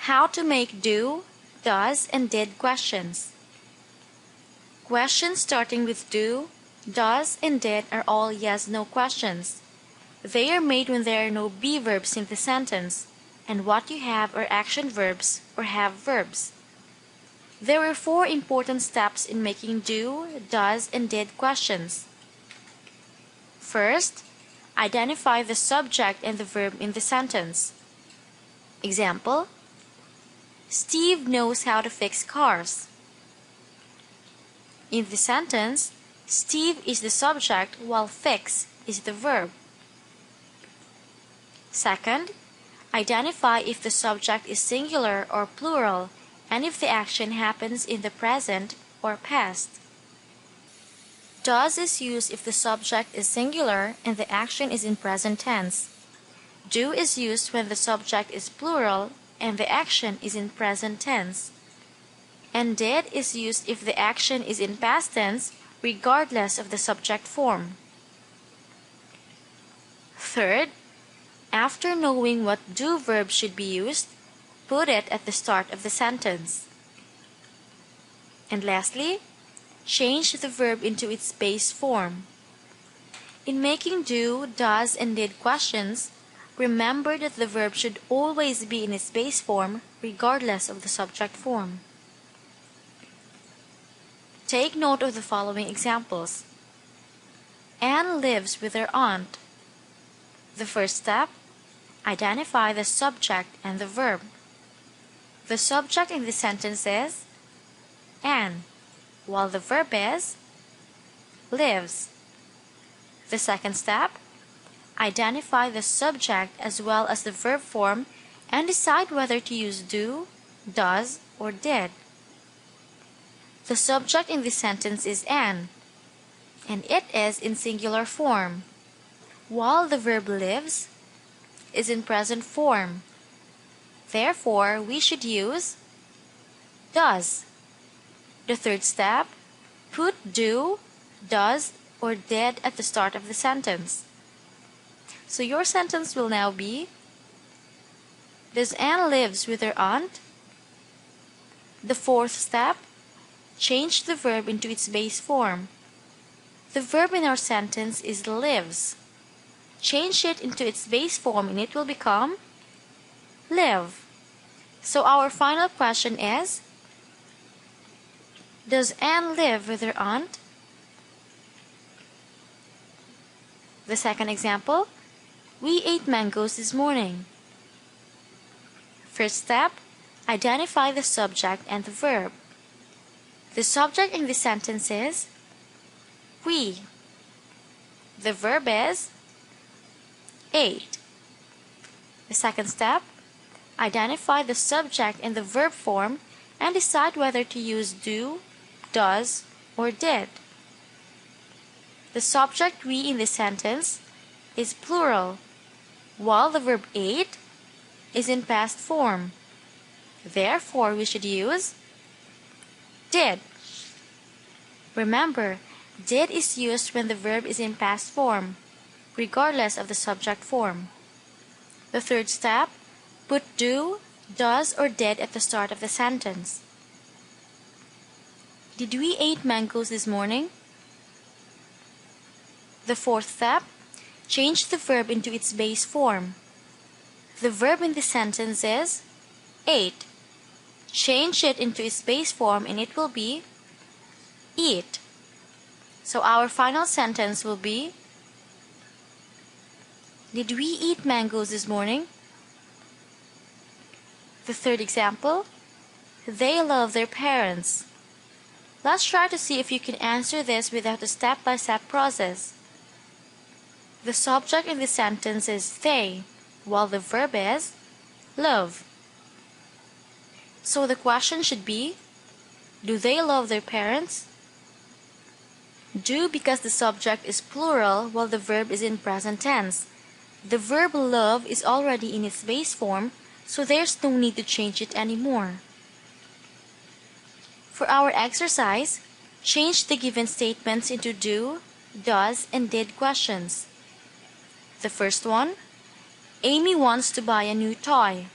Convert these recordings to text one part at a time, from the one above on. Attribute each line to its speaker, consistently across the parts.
Speaker 1: How to make do, does, and did questions. Questions starting with do, does, and did are all yes-no questions. They are made when there are no be verbs in the sentence, and what you have are action verbs or have verbs. There are 4 important steps in making do, does, and did questions. First, identify the subject and the verb in the sentence. Example: Steve knows how to fix cars. In the sentence, Steve is the subject while fix is the verb. Second, identify if the subject is singular or plural and if the action happens in the present or past. Does is used if the subject is singular and the action is in present tense. Do is used when the subject is plural and the action is in present tense. And did is used if the action is in past tense regardless of the subject form. Third, after knowing what do verb should be used, put it at the start of the sentence. And lastly, change the verb into its base form. In making do, does, and did questions, remember that the verb should always be in its base form regardless of the subject form. Take note of the following examples. Anne lives with her aunt. The first step, identify the subject and the verb. The subject in the sentence is Anne, while the verb is lives. The second step, identify the subject as well as the verb form and decide whether to use do, does, or did. The subject in this sentence is Anne, and it is in singular form, while the verb lives is in present form. Therefore, we should use does. The third step, put do, does, or did at the start of the sentence. So your sentence will now be, does Anne lives with her aunt? The fourth step, change the verb into its base form. The verb in our sentence is lives. Change it into its base form and it will become live. So our final question is, does Anne live with her aunt? The second example, we ate mangoes this morning. First step, identify the subject and the verb. The subject in this sentence is we. The verb is ate. The second step, identify the subject and the verb form and decide whether to use do, does, or did. The subject we in this sentence is plural, while the verb ate is in past form. Therefore, we should use did. Remember, did is used when the verb is in past form, regardless of the subject form. The third step, put do, does, or did at the start of the sentence. Did we eat mangoes this morning? The fourth step, change the verb into its base form. The verb in the sentence is ate. Change it into its base form and it will be eat. So our final sentence will be, did we eat mangoes this morning? The third example, they love their parents. Let's try to see if you can answer this without a step-by-step process. The subject in the sentence is they, while the verb is love. So the question should be, do they love their parents? Do because the subject is plural while the verb is in present tense. The verb love is already in its base form, so there's no need to change it anymore. For our exercise, change the given statements into do, does, and did questions. The first one, Amy wants to buy a new toy.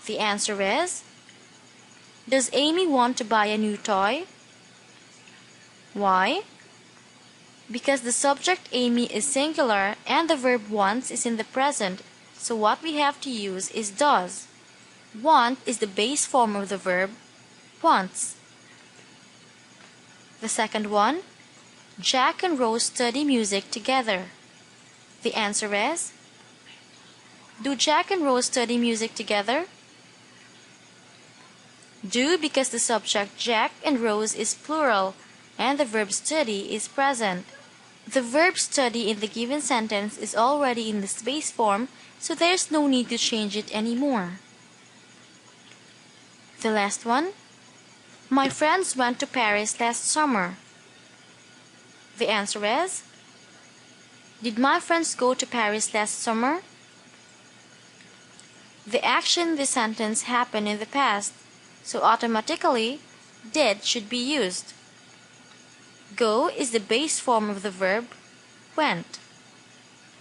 Speaker 1: The answer is, does Amy want to buy a new toy? Why? Because the subject Amy is singular and the verb wants is in the present, so what we have to use is does. Want is the base form of the verb wants. The second one, Jack and Rose study music together. The answer is, do Jack and Rose study music together? Do, because the subject Jack and Rose is plural and the verb study is present. The verb study in the given sentence is already in the space form, so there's no need to change it anymore. The last one, my friends went to Paris last summer. The answer is, did my friends go to Paris last summer? The action in the sentence happened in the past, so automatically did should be used. Go is the base form of the verb went.